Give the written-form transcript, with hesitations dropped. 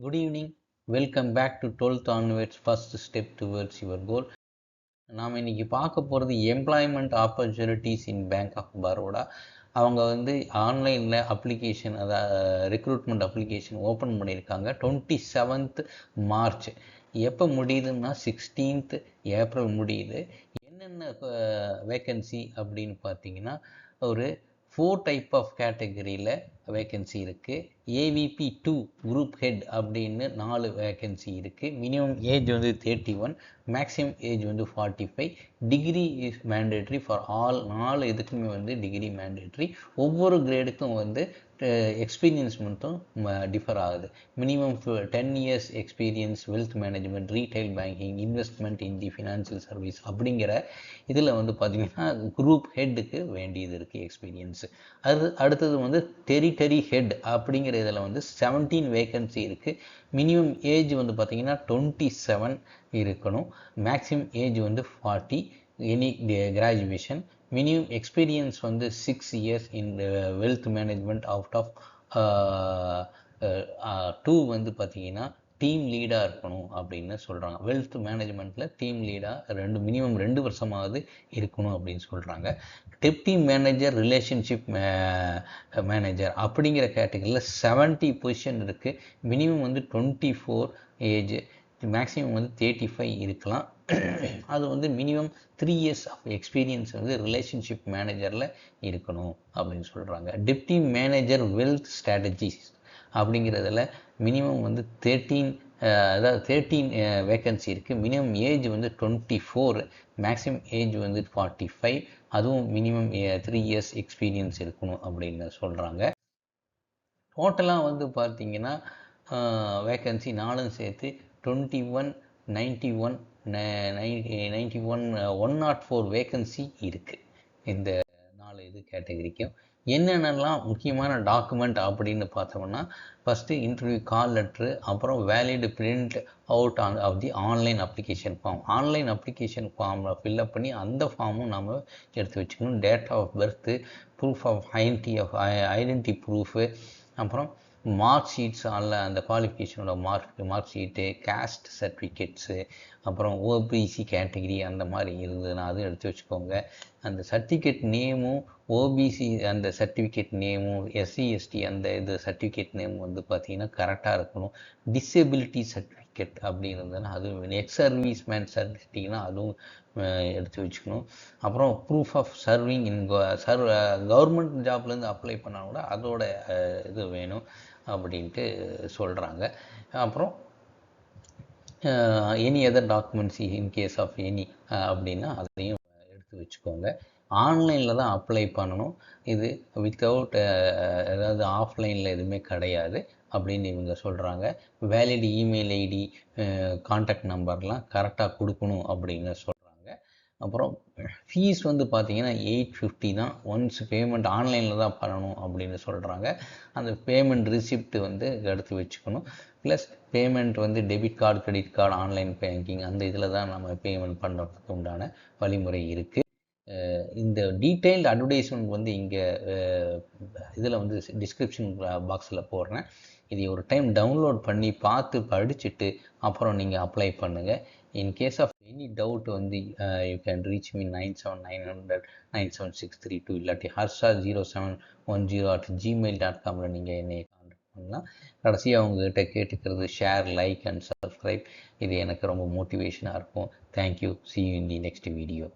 Good evening. Welcome back to 12th onwards first step towards your goal. நாம் இன்னைக்கு பார்க்க போகிறது employment opportunities in bank of Baroda. அவங்க ஆன்லைனில் அப்ளிகேஷன் ரெக்ரூட்மெண்ட் அப்ளிகேஷன் ஓப்பன் பண்ணியிருக்காங்க. 27th March. எப்போ முடியுதுன்னா 16th ஏப்ரல் முடியுது. என்னென்ன வேக்கன்சி அப்படின்னு பார்த்தீங்கன்னா ஒரு 4 டைப் ஆஃப் கேட்டகரியில் வேக்கன்சி இருக்குது. ஏவிபி 2 குரூப் ஹெட் அப்படின்னு 4 வேக்கன்சி இருக்குது. Minimum age 31, maximum age 45. Degree is mandatory for all. 4 இதுக்குமே டிகிரி மேண்டேட்ரி. ஒவ்வொரு கிரேடுக்கும் எக்ஸ்பீரியன்ஸ் மட்டும் டிஃபர் ஆகுது. Minimum 10 years experience, wealth management, retail banking, investment இன் தி ஃபினான்ஷியல் சர்வீஸ் அப்படிங்கிற இதில் பார்த்தீங்கன்னா குரூப் ஹெட்டுக்கு வேண்டியது இருக்குது எக்ஸ்பீரியன்ஸு. அடுத்தது டெரிட்டரி ஹெட் அப்படிங்கிற இதில் 17 வேக்கன்சி இருக்குது. மினிமம் ஏஜ் பார்த்தீங்கன்னா 27 இருக்கணும். Maximum age 40, any graduation. Minimum experience 6 years in wealth management. Out of 2 பார்த்தீங்கன்னா டீம் லீடாக இருக்கணும் அப்படின்னு சொல்கிறாங்க. வெல்த் மேனேஜ்மெண்ட்டில் டீம் லீடாக மினிமம் 2 வருஷமாவது இருக்கணும் அப்படின்னு சொல்கிறாங்க. டெப்டி மேனேஜர், ரிலேஷன்ஷிப் மேனேஜர் அப்படிங்கிற கேட்டகரியில் 70 பொசிஷன் இருக்குது. மினிமம் 24 ஏஜ், மேக்ஸிமம் 35 இருக்கலாம். அது minimum 3 years of experience relationship மேனேஜரில் இருக்கணும் அப்படின்னு சொல்கிறாங்க. டெப்டி மேனேஜர் வெல்த் ஸ்ட்ராட்டஜிஸ் அப்படிங்கிறதுல மினிமம் 13 வேக்கன்சி இருக்குது. Minimum age 24, maximum age 45. அதுவும் மினிமம் 3 years எக்ஸ்பீரியன்ஸ் இருக்கணும் அப்படின்னு சொல்கிறாங்க. டோட்டலாக பார்த்தீங்கன்னா வேக்கன்சி 4 சேர்த்து 21, 91, 104 வேக்கன்சி இருக்குது இந்த 4 கேட்டகரிக்கும். என்னென்னலாம் முக்கியமான டாக்குமெண்ட் அப்படின்னு பார்த்தோம்னா, ஃபஸ்ட்டு இன்டர்வியூ கால் லெட்ரு, அப்புறம் valid print out of the online application form. Online application ஃபார்மில் ஃபில்அப் பண்ணி அந்த ஃபார்மும் நம்ம எடுத்து வச்சுக்கணும். Date of birth, proof of identity proof, அப்புறம் மார்க் ஷீட்ஸ், அந்த குவாலிஃபிகேஷனோட மார்க் ஷீட்டு, கேஸ்ட் சர்டிஃபிகேட்ஸு, அப்புறம் ஓபிசி கேட்டகிரி அந்த மாதிரி இருந்ததுன்னா அதுவும் எடுத்து வச்சுக்கோங்க. அந்த சர்டிஃபிகேட் நேமும், ஓபிசி அந்த சர்டிஃபிகேட் நேமும், எஸ்சி எஸ்டி அந்த சர்டிஃபிகேட் நேம் பார்த்தீங்கன்னா கரெக்டாக இருக்கணும். டிசபிலிட்டி சர்டிஃபிகேட் அப்படி இருந்ததுன்னா அதுவும், எக்ஸ் சர்வீஸ் மேன் சர்டிஃபிகேட்னா அதுவும் எடுத்து வச்சுக்கணும். அப்புறம் proof of serving in government ஜாப்லேருந்து அப்ளை பண்ணால் கூட அதோட இது வேணும் அப்படின்ட்டு சொல்கிறாங்க. அப்புறம் any other documents in case of any அப்படின்னா அதையும் எடுத்து வச்சுக்கோங்க. ஆன்லைனில் தான் அப்ளை பண்ணணும். இது வித்தவுட் ஏதாவது ஆஃப்லைனில் எதுவுமே கிடையாது அப்படின்னு இவங்க சொல்கிறாங்க. வேலிட் இமெயில் ஐடி, கான்டாக்ட் நம்பர்லாம் கரெக்டாக கொடுக்கணும் அப்படின்னு சொல்கிறாங்க. அப்புறம் ஃபீஸ் பார்த்தீங்கன்னா 850 தான். ஒன்ஸ் பேமெண்ட் ஆன்லைனில் தான் பண்ணணும் அப்படின்னு சொல்கிறாங்க. அந்த பேமெண்ட் ரிசிப்ட் எடுத்து வச்சுக்கணும். Plus payment debit card, credit card, online banking அந்த இதில் தான் நம்ம பேமெண்ட் பண்ணுறதுக்கு உண்டான வழிமுறை இருக்குது. இந்த டீட்டெயில்டு அட்வர்டைஸ்மெண்ட் இங்கே இதில் டிஸ்கிரிப்ஷன் பாக்ஸில் போடுறேன். இதை ஒரு டைம் டவுன்லோட் பண்ணி பார்த்து படிச்சுட்டு அப்புறம் நீங்கள் அப்ளை பண்ணுங்கள். In case of any doubt you can reach me 9790097632 இல்லாட்டி harsha0710@gmail.com நீங்கள் என்னை கான்டாக்ட் பண்ணலாம். கடைசியாக அவங்ககிட்ட கேட்டுக்கிறது ஷேர், லைக் அண்ட் சப்ஸ்கிரைப். இது எனக்கு ரொம்ப மோட்டிவேஷனாக இருக்கும். Thank you. see you in the next video.